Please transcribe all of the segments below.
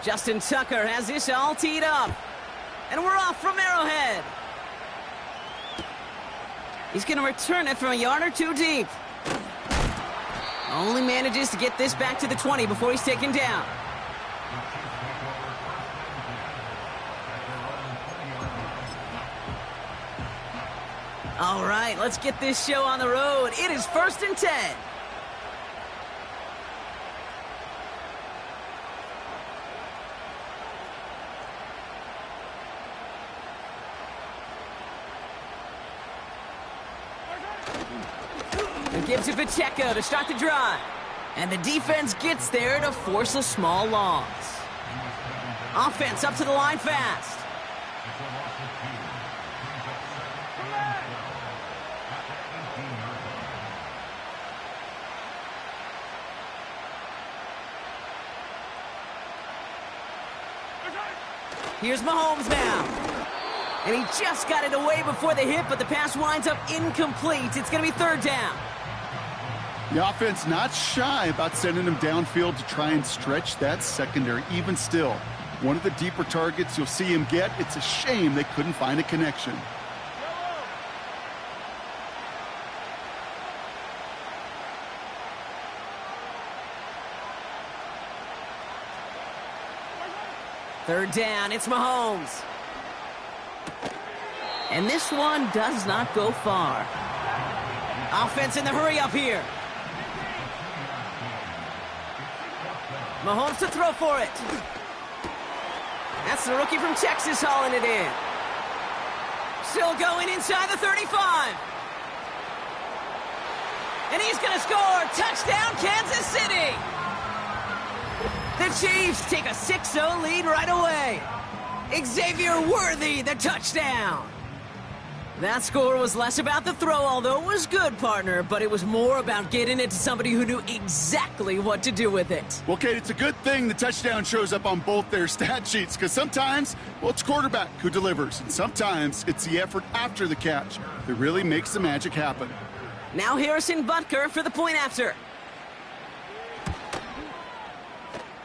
Justin Tucker has this all teed up. And we're off from Arrowhead. He's going to return it from a yard or two deep. Only manages to get this back to the 20 before he's taken down. All right, let's get this show on the road. It is 1st and 10. He gives it Pacheco to start the drive. And the defense gets there to force a small loss. Offense up to the line fast. Here's Mahomes now. And he just got it away before the hit, but the pass winds up incomplete. It's going to be 3rd down. The offense not shy about sending him downfield to try and stretch that secondary. Even still, one of the deeper targets you'll see him get. It's a shame they couldn't find a connection. Third down, it's Mahomes. And this one does not go far. Offense in the hurry up here. Mahomes to throw for it. That's the rookie from Texas hauling it in. Still going inside the 35. And he's going to score. Touchdown, Kansas City. The Chiefs take a 6-0 lead right away. Xavier Worthy, the touchdown. That score was less about the throw, although it was good, partner, but it was more about getting it to somebody who knew exactly what to do with it. Well, Kate, it's a good thing the touchdown shows up on both their stat sheets, because sometimes, well, it's quarterback who delivers, and sometimes it's the effort after the catch that really makes the magic happen. Now Harrison Butker for the point after.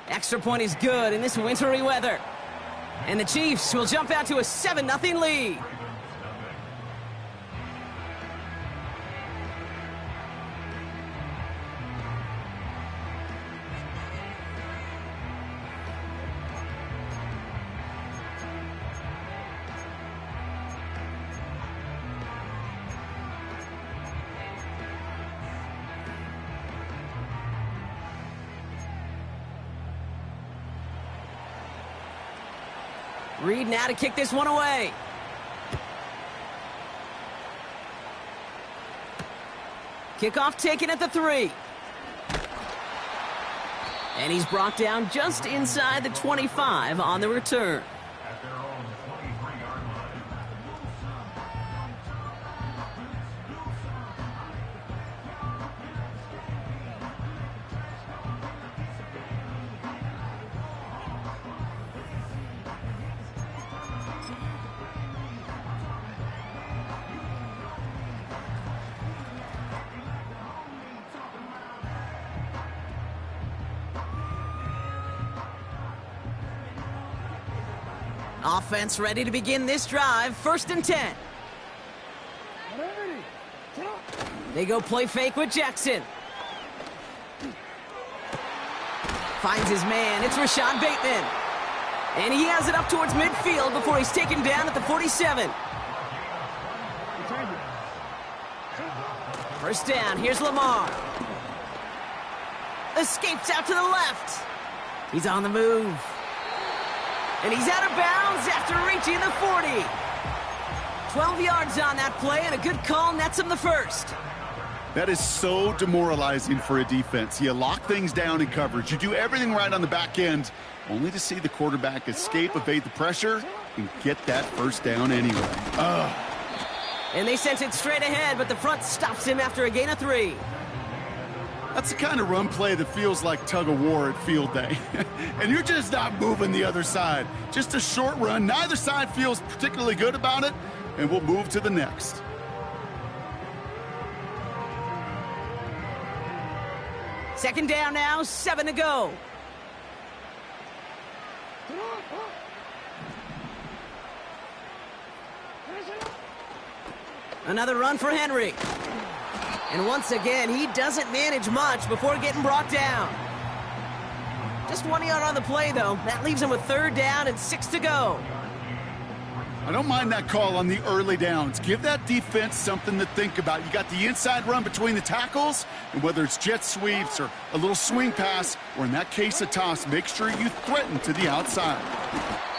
Extra point is good in this wintry weather. And the Chiefs will jump out to a 7-0 lead. Reed now to kick this one away. Kickoff taken at the 3. And he's brought down just inside the 25 on the return. Offense ready to begin this drive. 1st and 10. They go play fake with Jackson. Finds his man. It's Rashad Bateman. And he has it up towards midfield before he's taken down at the 47. First down. Here's Lamar. Escapes out to the left. He's on the move. And he's out of bounds after reaching the 40. 12 yards on that play, and a good call nets him the first. That is so demoralizing for a defense. You lock things down in coverage. You do everything right on the back end, only to see the quarterback escape, evade the pressure, and get that first down anyway. Ugh. And they sent it straight ahead, but the front stops him after a gain of 3. That's the kind of run play that feels like tug-of-war at field day. And you're just not moving the other side. Just a short run. Neither side feels particularly good about it, and we'll move to the next. Second down now, 7 to go. Another run for Henry. And once again, he doesn't manage much before getting brought down. Just 1 yard on the play, though. That leaves him with 3rd down and 6 to go. I don't mind that call on the early downs. Give that defense something to think about. You got the inside run between the tackles, and whether it's jet sweeps or a little swing pass, or in that case a toss, make sure you threaten to the outside.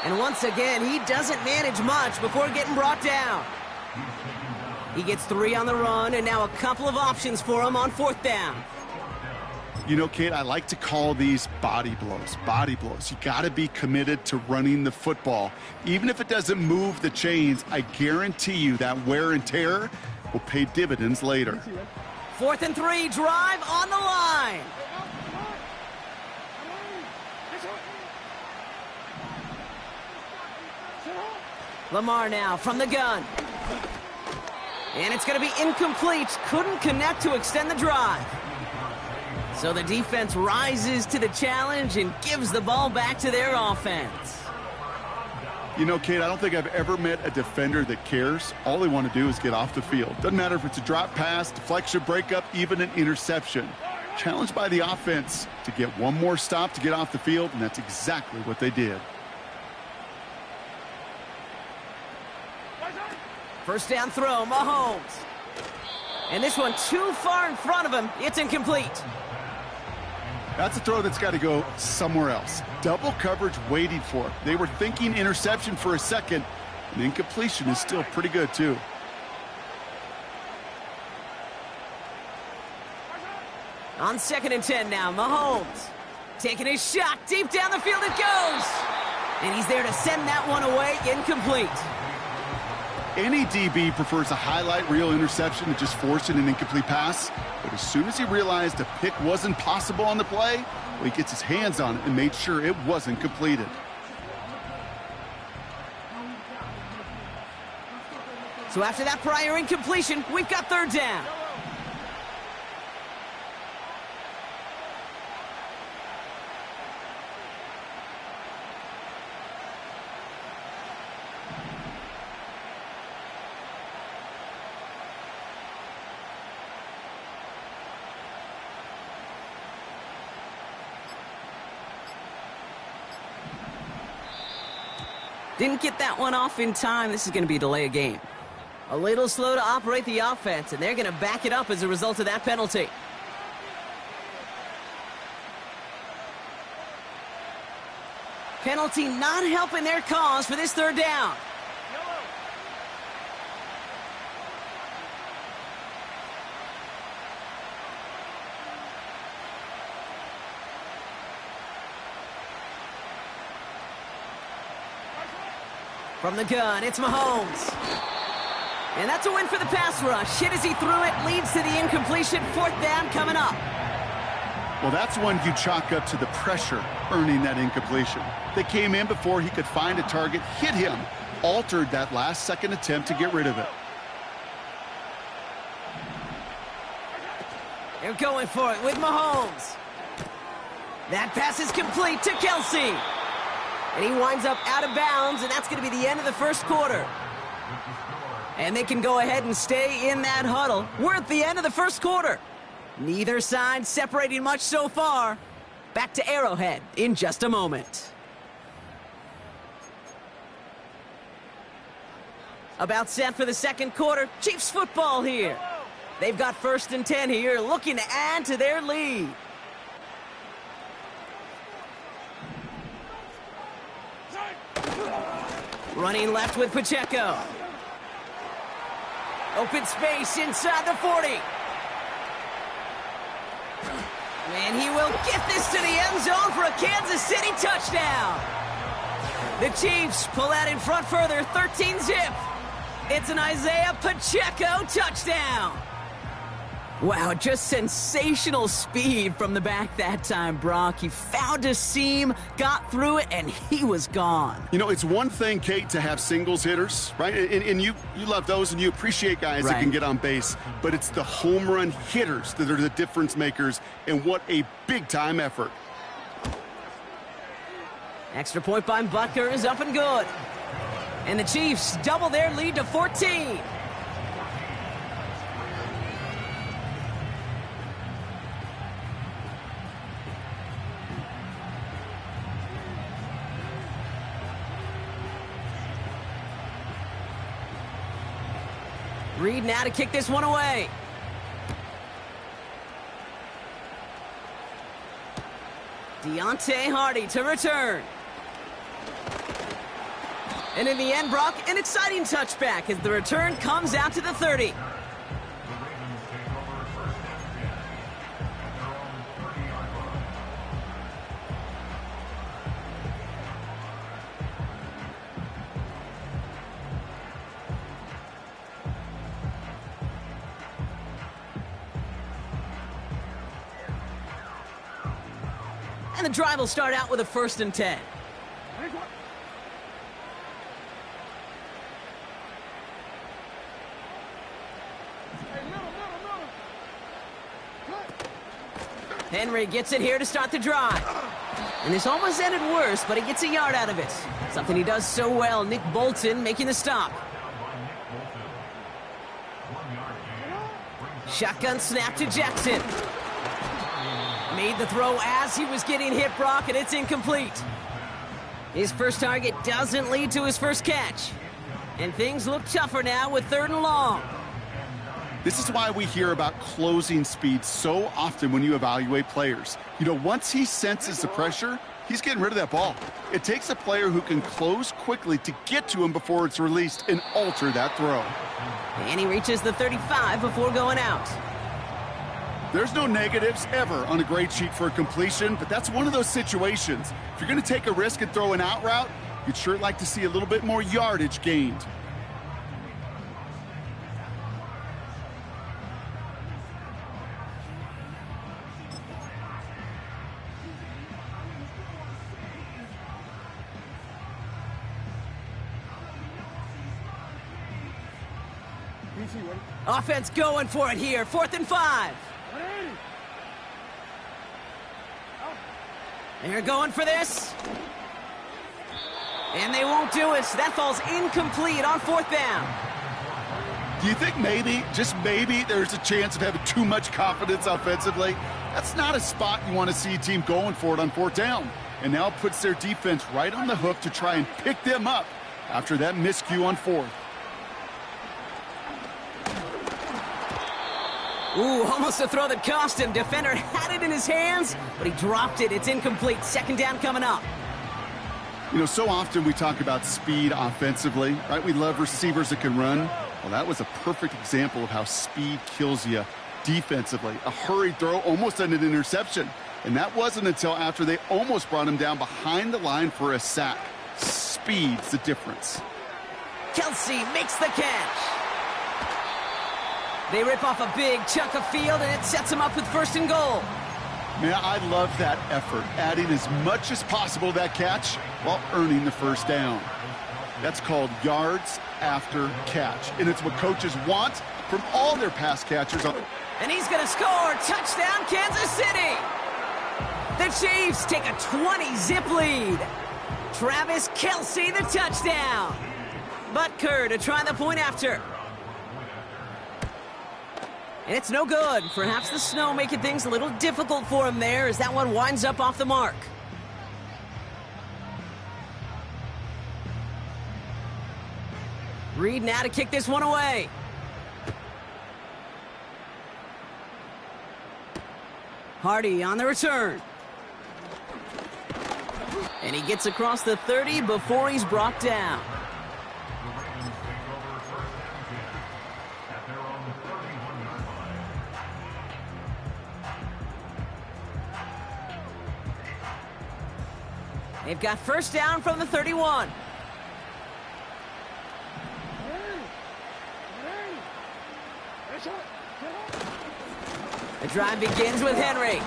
And once again, he doesn't manage much before getting brought down. He gets 3 on the run, and now a couple of options for him on 4th down. You know, Kate, I like to call these body blows. Body blows. You got to be committed to running the football. Even if it doesn't move the chains, I guarantee you that wear and tear will pay dividends later. 4th and 3, drive on the line. Lamar now from the gun. And it's going to be incomplete. Couldn't connect to extend the drive. So the defense rises to the challenge and gives the ball back to their offense. You know, Kate, I don't think I've ever met a defender that cares. All they want to do is get off the field. Doesn't matter if it's a drop pass, deflection, breakup, even an interception. Challenged by the offense to get one more stop to get off the field, and that's exactly what they did. First down throw, Mahomes. And this one too far in front of him. It's incomplete. That's a throw that's got to go somewhere else. Double coverage waiting for it. They were thinking interception for a second, and incompletion is still pretty good, too. On 2nd and 10 now, Mahomes. Taking his shot, deep down the field it goes. And he's there to send that one away, incomplete. Any DB prefers a highlight reel interception to just forcing an incomplete pass. But as soon as he realized a pick wasn't possible on the play, well, he gets his hands on it and made sure it wasn't completed. So after that prior incompletion, we've got 3rd down. Didn't get that one off in time. This is going to be a delay of game. A little slow to operate the offense, and they're going to back it up as a result of that penalty. Penalty not helping their cause for this 3rd down. From the gun, it's Mahomes. And that's a win for the pass rush. Hit as he threw it, leads to the incompletion. 4th down coming up. Well, that's one you chalk up to the pressure earning that incompletion. They came in before he could find a target, hit him, altered that last-second attempt to get rid of it. They're going for it with Mahomes. That pass is complete to Kelsey. And he winds up out of bounds, and that's going to be the end of the 1st quarter. And they can go ahead and stay in that huddle. We're at the end of the 1st quarter. Neither side separating much so far. Back to Arrowhead in just a moment. About set for the 2nd quarter. Chiefs football here. They've got 1st and 10 here, looking to add to their lead. Running left with Pacheco. Open space inside the 40. And he will get this to the end zone for a Kansas City touchdown. The Chiefs pull out in front further, 13-zip. It's an Isaiah Pacheco touchdown. Wow, just sensational speed from the back that time, Brock. He found a seam, got through it, and he was gone. You know, it's one thing, Kate, to have singles hitters, right? And you love those, and you appreciate guys that can get on base. But it's the home run hitters that are the difference makers, and what a big-time effort. Extra point by Butker is up and good. And the Chiefs double their lead to 14. Reed now to kick this one away. Deontay Hardy to return. And in the end, Brock, an exciting touchback as the return comes out to the 30. And the drive will start out with a 1st and 10. Henry gets it here to start the drive. And this almost ended worse, but he gets a yard out of it. Something he does so well. Nick Bolton making the stop. Shotgun snap to Jackson. Made the throw as he was getting hit, Brock, and it's incomplete. His first target doesn't lead to his first catch. And things look tougher now with 3rd and long. This is why we hear about closing speed so often when you evaluate players. You know, once he senses the pressure, he's getting rid of that ball. It takes a player who can close quickly to get to him before it's released and alter that throw. And he reaches the 35 before going out. There's no negatives ever on a grade sheet for a completion, but that's one of those situations. If you're going to take a risk and throw an out route, you'd sure like to see a little bit more yardage gained. Offense going for it here. 4th and 5. They're going for this. And they won't do it. That falls incomplete on 4th down. Do you think maybe, just maybe, there's a chance of having too much confidence offensively? That's not a spot you want to see a team going for it on 4th down. And now it puts their defense right on the hook to try and pick them up after that miscue on 4th. Ooh, almost a throw that cost him. Defender had it in his hands, but he dropped it. It's incomplete. 2nd down coming up. You know, so often we talk about speed offensively, right? We love receivers that can run. Well, that was a perfect example of how speed kills you defensively. A hurried throw almost ended an interception. And that wasn't until after they almost brought him down behind the line for a sack. Speed's the difference. Kelsey makes the catch. They rip off a big chunk of field, and it sets them up with 1st and goal. Man, I love that effort, adding as much as possible to that catch while earning the 1st down. That's called yards after catch, and it's what coaches want from all their pass catchers. And he's going to score. Touchdown, Kansas City. The Chiefs take a 20-zip lead. Travis Kelce, the touchdown. Butker to try the point after. And it's no good. Perhaps the snow making things a little difficult for him there as that one winds up off the mark. Reed now to kick this one away. Hardy on the return. And he gets across the 30 before he's brought down. They've got 1st down from the 31. The drive begins with Henry.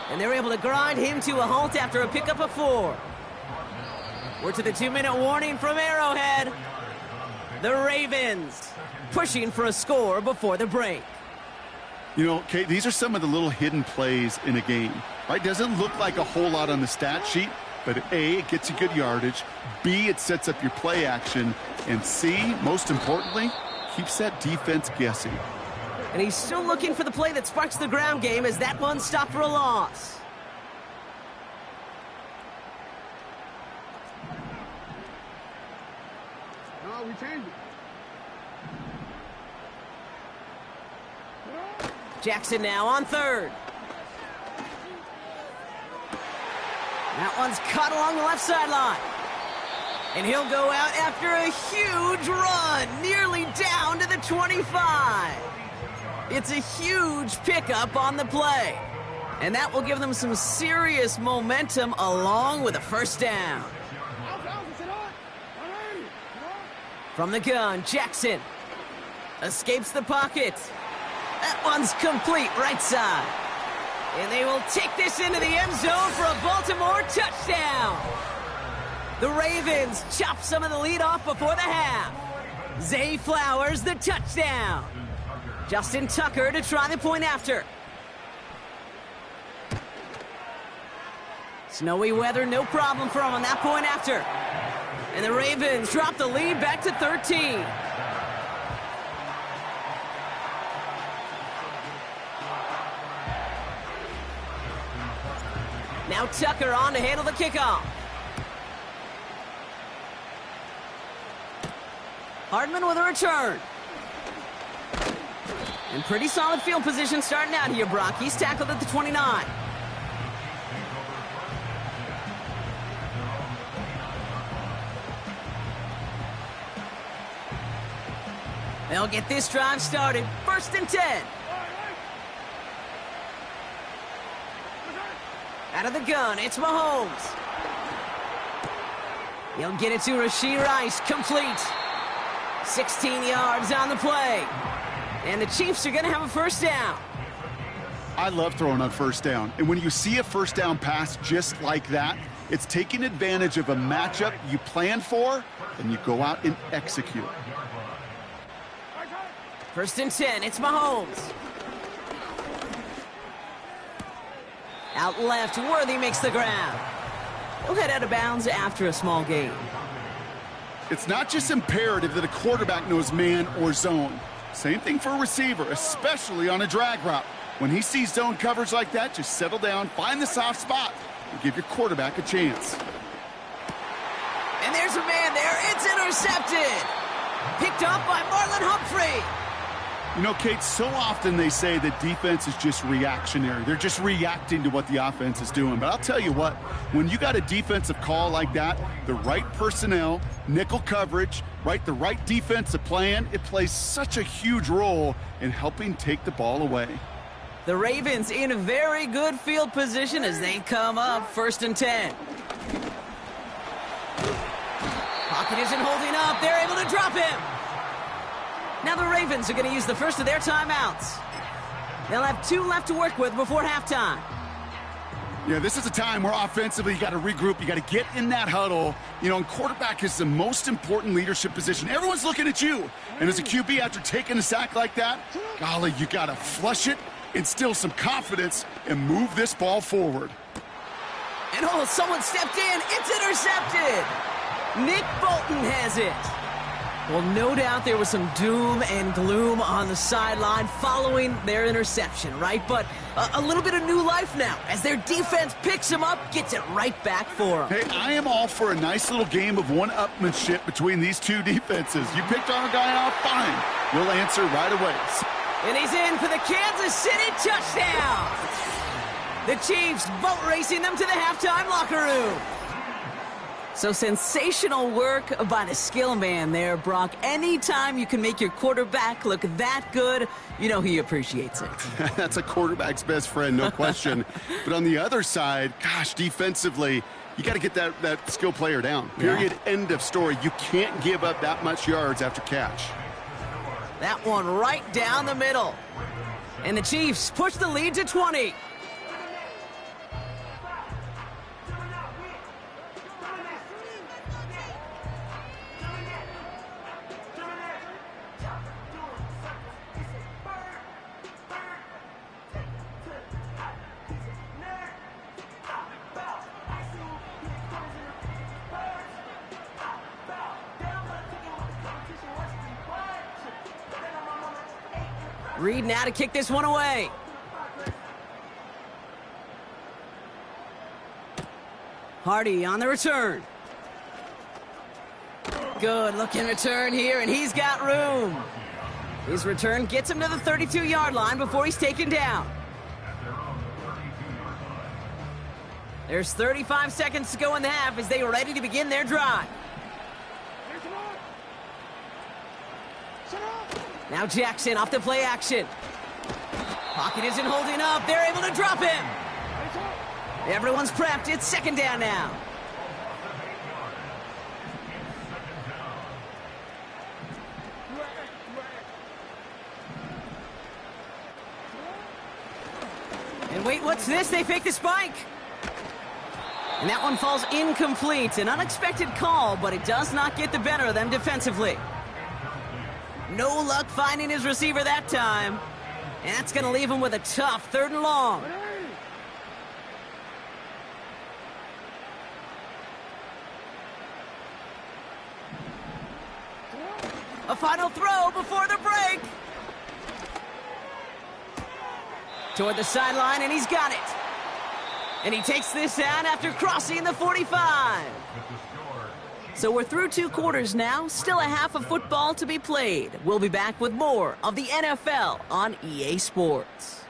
And they're able to grind him to a halt after a pickup of 4. We're to the 2-minute warning from Arrowhead. The Ravens pushing for a score before the break. You know, Kate, these are some of the little hidden plays in a game, right? Doesn't look like a whole lot on the stat sheet, But A, it gets you good yardage. B, it sets up your play action. And C, most importantly, keeps that defense guessing. And he's still looking for the play that sparks the ground game as that one stopped for a loss. No, we changed it. Jackson now on third. That one's caught along the left sideline. And he'll go out after a huge run, nearly down to the 25. It's a huge pickup on the play. And that will give them some serious momentum along with a first down. From the gun, Jackson escapes the pocket. That one's complete right side. And they will take this into the end zone for a Baltimore touchdown. The Ravens chop some of the lead off before the half. Zay Flowers the touchdown. Justin Tucker to try the point after. Snowy weather, no problem for him on that point after. And the Ravens drop the lead back to 13. Now Tucker on to handle the kickoff. Hardman with a return. And pretty solid field position starting out here, Brock. He's tackled at the 29. They'll get this drive started. 1st and 10. Out of the gun, it's Mahomes. He'll get it to Rashee Rice, complete. 16 yards on the play. And the Chiefs are going to have a first down. I love throwing on first down. And when you see a first down pass just like that, it's taking advantage of a matchup you plan for, and you go out and execute. 1st and 10, it's Mahomes. Out left, Worthy makes the grab. He'll head out of bounds after a small gain. It's not just imperative that a quarterback knows man or zone. Same thing for a receiver, especially on a drag route. When he sees zone coverage like that, just settle down, find the soft spot, and give your quarterback a chance. And there's a man there. It's intercepted. Picked up by Marlon Humphrey. You know, Kate, so often they say that defense is just reactionary. They're just reacting to what the offense is doing. But I'll tell you what, when you got a defensive call like that, the right personnel, nickel coverage, the right defensive plan, it plays such a huge role in helping take the ball away. The Ravens in a very good field position as they come up 1st and 10. Pocket isn't holding up. They're able to drop him. Now the Ravens are going to use the first of their timeouts. They'll have 2 left to work with before halftime. Yeah, this is a time where offensively you got to regroup. You got to get in that huddle. You know, and quarterback is the most important leadership position. Everyone's looking at you. And as a QB, after taking a sack like that, golly, you got to flush it, instill some confidence, and move this ball forward. And oh, someone stepped in. It's intercepted. Nick Bolton has it. Well, no doubt there was some doom and gloom on the sideline following their interception, right? But a little bit of new life now as their defense picks him up, gets it right back for them. Hey, I am all for a nice little game of one-upmanship between these two defenses. You picked on a guy out, fine. We'll answer right away. And he's in for the Kansas City touchdown. The Chiefs boat racing them to the halftime locker room. So sensational work by the skill man there, Brock. Anytime you can make your quarterback look that good, you know he appreciates it. That's a quarterback's best friend, no question. But on the other side, gosh, defensively, you got to get that skill player down. Period. Yeah. End of story. You can't give up that much yards after catch. That one right down the middle. And the Chiefs push the lead to 20. Reed now to kick this one away. Hardy on the return. Good looking return here, and he's got room. His return gets him to the 32-yard line before he's taken down. There's 35 seconds to go in the half as they are ready to begin their drive. Now Jackson off the play action. Pocket isn't holding up. They're able to drop him. Everyone's prepped. It's second down now. And wait, what's this? They fake the spike. And that one falls incomplete. An unexpected call, but it does not get the better of them defensively. No luck finding his receiver that time. And that's going to leave him with a tough 3rd and long. A final throw before the break. Toward the sideline, and he's got it. And he takes this down after crossing the 45. So we're through 2 quarters now. Still a half of football to be played. We'll be back with more of the NFL on EA Sports.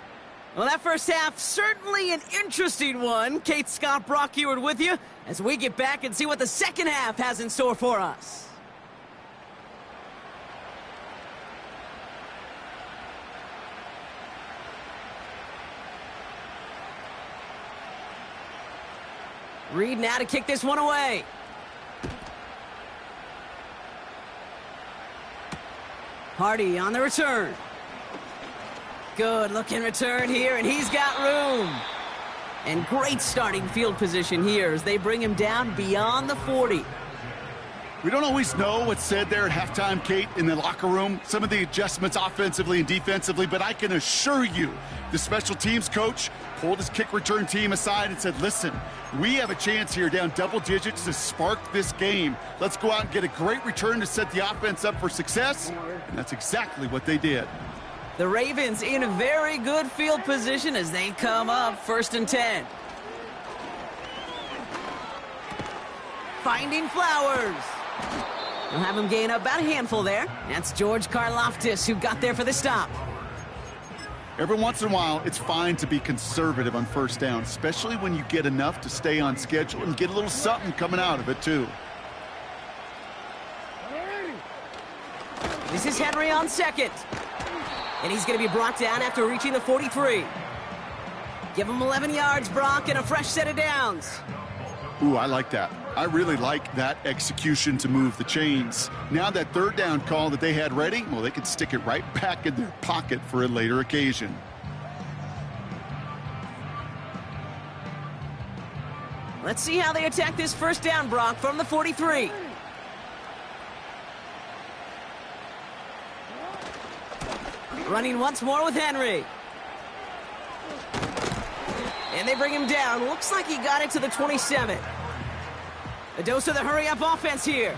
Well, that first half, certainly an interesting one. Kate, Scott, Brock Ewart with you as we get back and see what the second half has in store for us. Reed now to kick this one away. Hardy on the return. Good looking return here, and he's got room. And great starting field position here as they bring him down beyond the 40. We don't always know what's said there at halftime, Kate, in the locker room. Some of the adjustments offensively and defensively, but I can assure you the special teams coach pulled his kick return team aside and said, listen, we have a chance here down double digits to spark this game. Let's go out and get a great return to set the offense up for success. And that's exactly what they did. The Ravens in a very good field position as they come up 1st and 10. Finding Flowers. We'll have him gain about a handful there. That's George Karlaftis who got there for the stop. Every once in a while, it's fine to be conservative on 1st down, especially when you get enough to stay on schedule and get a little something coming out of it, too. This is Henry on 2nd. And he's going to be brought down after reaching the 43. Give him 11 yards, Brock, and a fresh set of downs. Ooh, I like that. I really like that execution to move the chains. Now that 3rd down call that they had ready, well, they could stick it right back in their pocket for a later occasion. Let's see how they attack this 1st down, Brock, from the 43. Running once more with Henry. And they bring him down. Looks like he got it to the 27. A dose of the hurry-up offense here.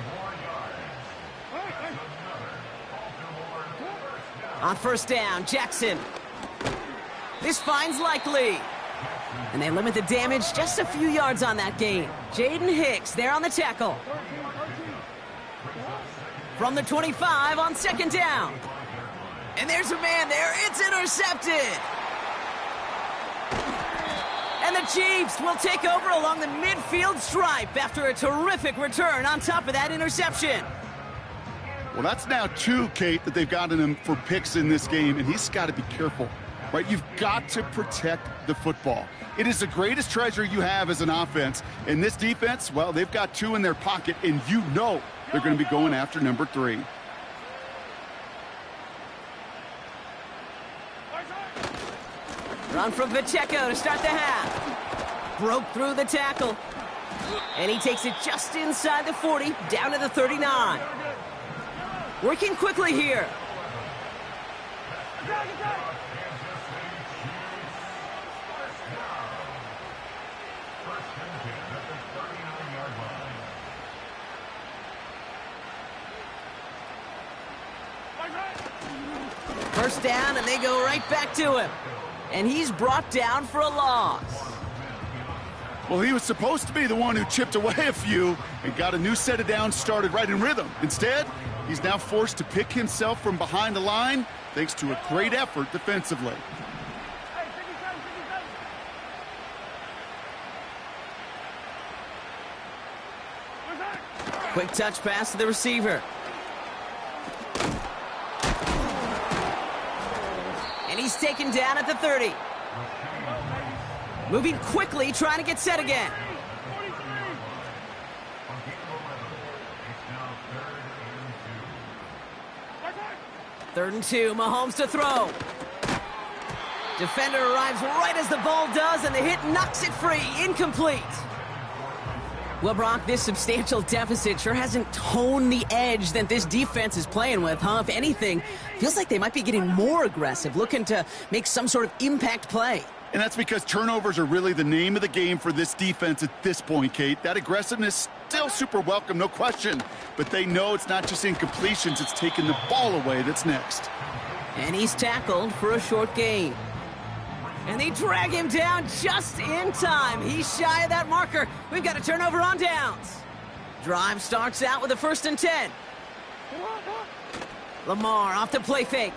On 1st down, Jackson. This finds Likely. And they limit the damage just a few yards on that gain. Jaden Hicks there on the tackle. From the 25 on 2nd down. And there's a man there. It's intercepted. And the Cheifs will take over along the midfield stripe after a terrific return on top of that interception. Well, that's now 2, Kate, that they've gotten him for picks in this game, and he's got to be careful, right? You've got to protect the football. It is the greatest treasure you have as an offense. And this defense, well, they've got 2 in their pocket, and you know they're going to be going after number 3. Run from Pacheco to start the half. Broke through the tackle. And he takes it just inside the 40, down to the 39. Working quickly here. First down, and they go right back to him. And he's brought down for a loss. Well, he was supposed to be the one who chipped away a few and got a new set of downs started right in rhythm. Instead, he's now forced to pick himself from behind the line thanks to a great effort defensively. Quick touch pass to the receiver. And he's taken down at the 30. Moving quickly, trying to get set again. Third and 2, Mahomes to throw. Defender arrives right as the ball does, and the hit knocks it free. Incomplete. Well, Brock, this substantial deficit sure hasn't toned the edge that this defense is playing with, huh? If anything, feels like they might be getting more aggressive, looking to make some sort of impact play. And that's because turnovers are really the name of the game for this defense at this point, Kate. That aggressiveness still super welcome, no question. But they know it's not just incompletions, it's taking the ball away that's next. And he's tackled for a short gain. And they drag him down just in time. He's shy of that marker. We've got a turnover on downs. Drive starts out with a 1st and 10. Lamar off the play fake.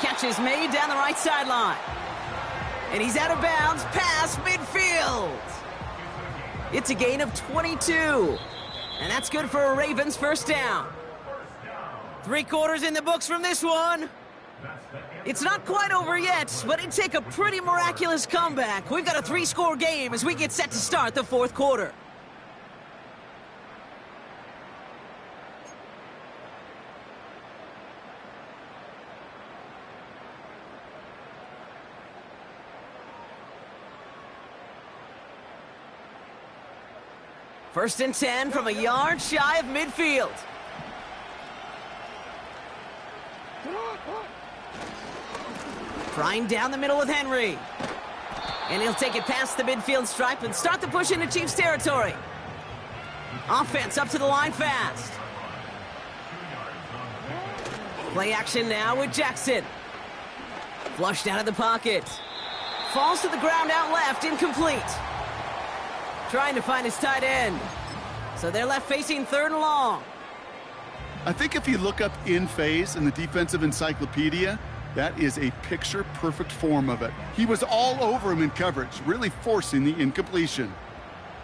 Catch is made down the right sideline. And he's out of bounds past midfield. It's a gain of 22. And that's good for a Ravens first down. 3 quarters in the books from this one. It's not quite over yet, but it'd take a pretty miraculous comeback. We've got a 3-score game as we get set to start the 4th quarter. First and 10 from a yard shy of midfield. Trying down the middle with Henry. And he'll take it past the midfield stripe and start the push into Chiefs territory. Offense up to the line fast. Play action now with Jackson. Flushed out of the pocket. Falls to the ground out left, incomplete. Trying to find his tight end. So they're left facing 3rd and long. I think if you look up in phase in the defensive encyclopedia, that is a picture-perfect form of it. He was all over him in coverage, really forcing the incompletion.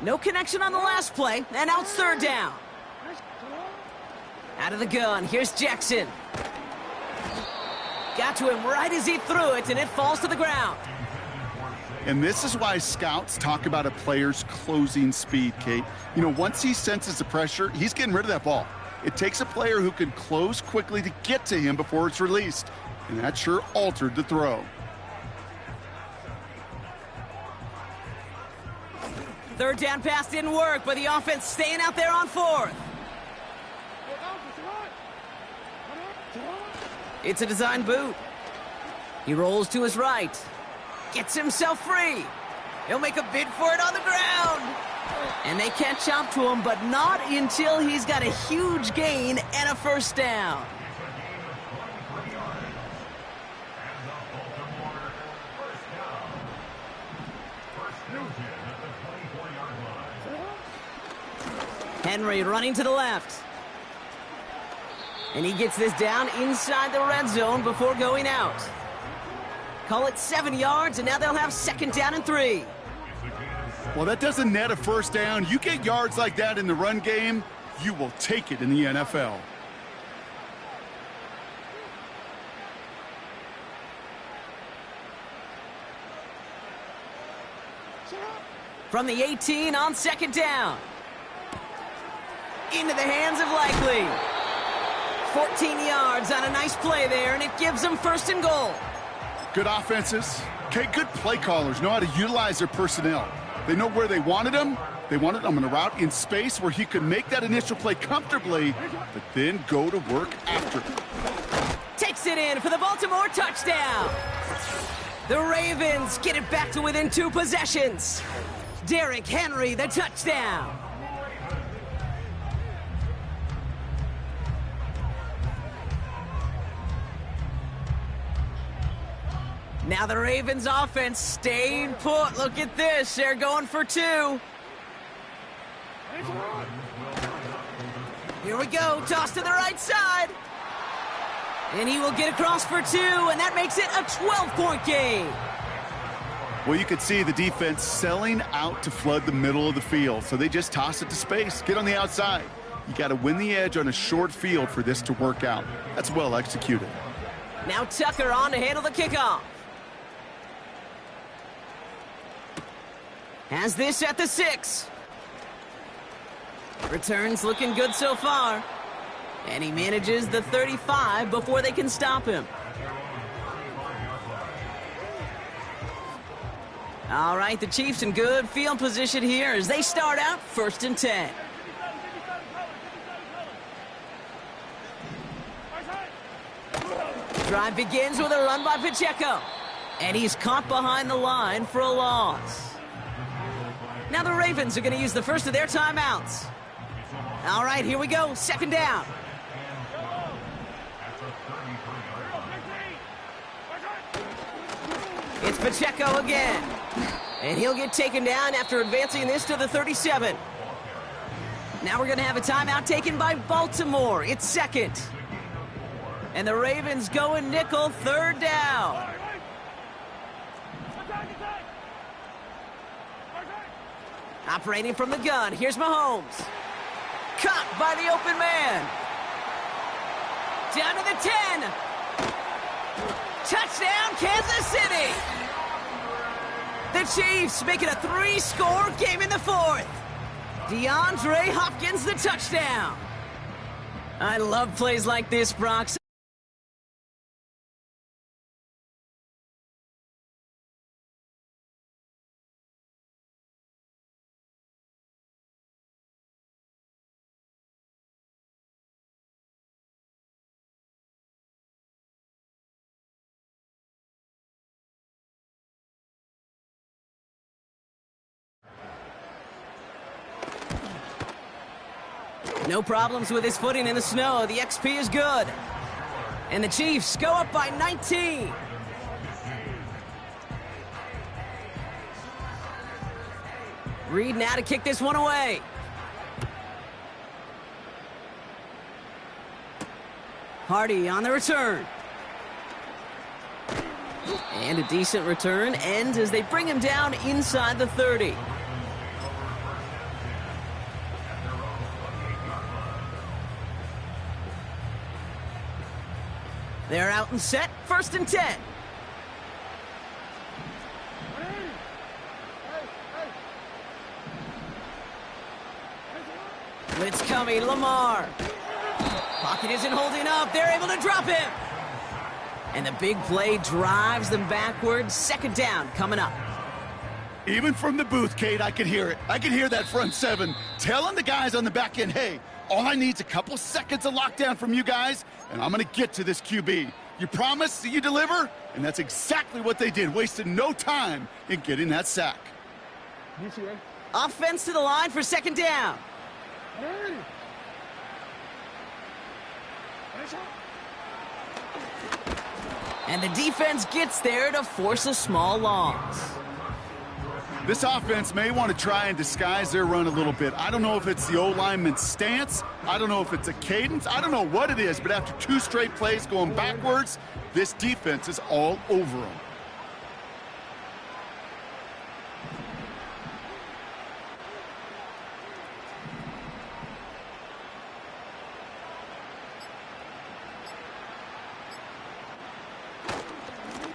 No connection on the last play, and now it's 3rd down. Out of the gun, here's Jackson. Got to him right as he threw it, and it falls to the ground. And this is why scouts talk about a player's closing speed, Kate. You know, once he senses the pressure, he's getting rid of that ball. It takes a player who can close quickly to get to him before it's released. And that sure altered the throw. 3rd down pass didn't work, but the offense staying out there on 4th. It's a design boot. He rolls to his right. Gets himself free. He'll make a bid for it on the ground. And they catch up to him, but not until he's got a huge gain and a 1st down. Henry running to the left. And he gets this down inside the red zone before going out. Call it 7 yards, and now they'll have 2nd down and 3. Well, that doesn't net a 1st down. You get yards like that in the run game, you will take it in the NFL. From the 18 on 2nd down. Into the hands of Likely. 14 yards on a nice play there, and it gives them 1st and goal. Good offenses. Okay, good play callers know how to utilize their personnel. They know where they wanted him. They wanted him on a route in space where he could make that initial play comfortably, but then go to work after. Takes it in for the Baltimore touchdown. The Ravens get it back to within 2 possessions. Derrick Henry, the touchdown. Now the Ravens offense staying put. Look at this. They're going for 2. Here we go. Toss to the right side. And he will get across for 2, and that makes it a 12-point game. Well, you could see the defense selling out to flood the middle of the field, so they just toss it to space. Get on the outside. You got to win the edge on a short field for this to work out. That's well executed. Now Tucker on to handle the kickoff. Has this at the 6. Returns looking good so far. And he manages the 35 before they can stop him. All right, the Chiefs in good field position here as they start out 1st and 10. Drive begins with a run by Pacheco. And he's caught behind the line for a loss. Now the Ravens are going to use the first of their timeouts. All right, here we go. 2nd down. It's Pacheco again. And he'll get taken down after advancing this to the 37. Now we're going to have a timeout taken by Baltimore. It's 2nd. And the Ravens go in nickel, 3rd down. Operating from the gun, here's Mahomes. Caught by the open man. Down to the 10. Touchdown, Kansas City. The Chiefs make it a 3-score game in the 4th. DeAndre Hopkins the touchdown. I love plays like this, Brock. No problems with his footing in the snow. The XP is good. And the Chiefs go up by 19. Reed now to kick this one away. Hardy on the return. And a decent return ends as they bring him down inside the 30. They're out and set, 1st and 10. Blitz coming, Lamar. Pocket isn't holding up, they're able to drop him. And the big play drives them backwards, 2nd down coming up. Even from the booth, Kate, I could hear it. I could hear that front 7 telling the guys on the back end, hey, all I need is a couple seconds of lockdown from you guys, and I'm going to get to this QB. You promise that you deliver? And that's exactly what they did, wasted no time in getting that sack. Offense to the line for 2nd down. And the defense gets there to force a small loss. This offense may want to try and disguise their run a little bit. I don't know if it's the O-lineman's stance. I don't know if it's a cadence. I don't know what it is, but after 2 straight plays going backwards, this defense is all over them.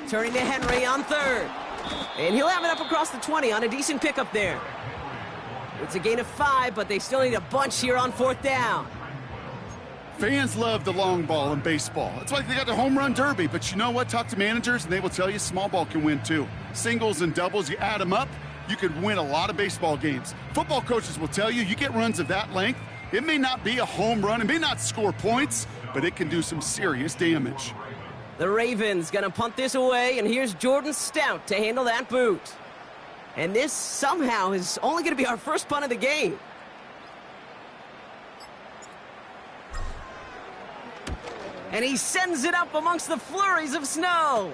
Turning to Henry on 3rd. And he'll have it up across the 20 on a decent pickup there. It's a gain of 5, but they still need a bunch here on 4th down. Fans love the long ball in baseball. It's like they got the home run derby, but you know what? Talk to managers, and they will tell you small ball can win too. Singles and doubles, you add them up, you could win a lot of baseball games. Football coaches will tell you, you get runs of that length, it may not be a home run, it may not score points, but it can do some serious damage. The Ravens gonna punt this away, and here's Jordan Stout to handle that boot. And this somehow is only gonna be our first punt of the game. And he sends it up amongst the flurries of snow.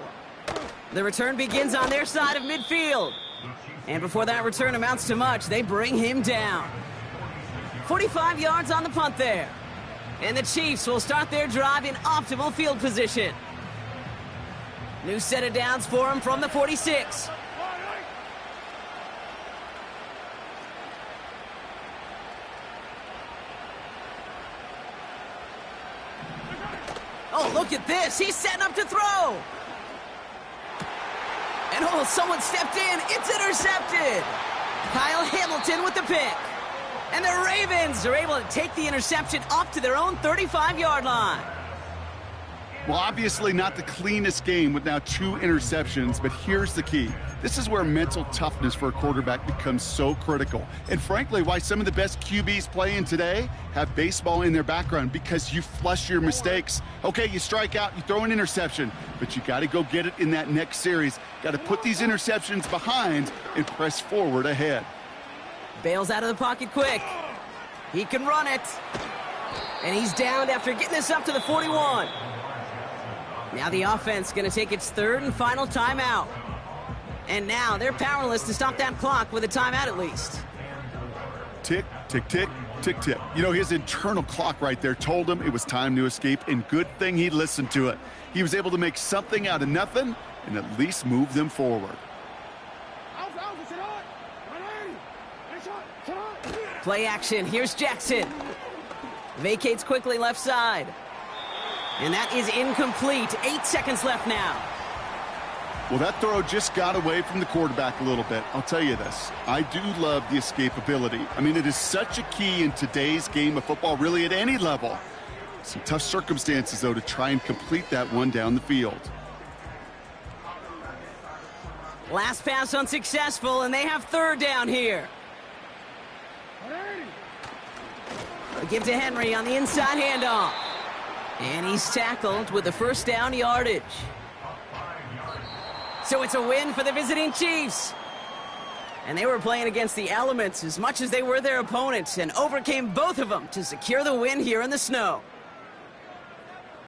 The return begins on their side of midfield. And before that return amounts to much, they bring him down. 45 yards on the punt there. And the Chiefs will start their drive in optimal field position. New set of downs for him from the 46. Oh, look at this. He's setting up to throw. And oh, someone stepped in. It's intercepted. Kyle Hamilton with the pick. And the Ravens are able to take the interception up to their own 35-yard line. Well, obviously not the cleanest game with now 2 interceptions, but here's the key. This is where mental toughness for a quarterback becomes so critical. And frankly, why some of the best QBs playing today have baseball in their background, because you flush your mistakes. Okay, you strike out, you throw an interception, but you got to go get it in that next series. Got to put these interceptions behind and press forward ahead. Bails out of the pocket quick. He can run it. And he's downed after getting this up to the 41. Now the offense going to take its 3rd and final timeout. And now they're powerless to stop that clock with a timeout at least. Tick, tick, tick, tick, tick. You know, his internal clock right there told him it was time to escape, and good thing he listened to it. He was able to make something out of nothing and at least move them forward. Play action. Here's Jackson. Vacates quickly left side. And that is incomplete. 8 seconds left now. Well, that throw just got away from the quarterback a little bit. I'll tell you this. I do love the escapability. I mean, it is such a key in today's game of football, really at any level. Some tough circumstances, though, to try and complete that one down the field. Last pass unsuccessful, and they have 3rd down here. They'll give to Henry on the inside handoff. And he's tackled with the 1st down yardage. So it's a win for the visiting Chiefs. And they were playing against the elements as much as they were their opponents and overcame both of them to secure the win here in the snow.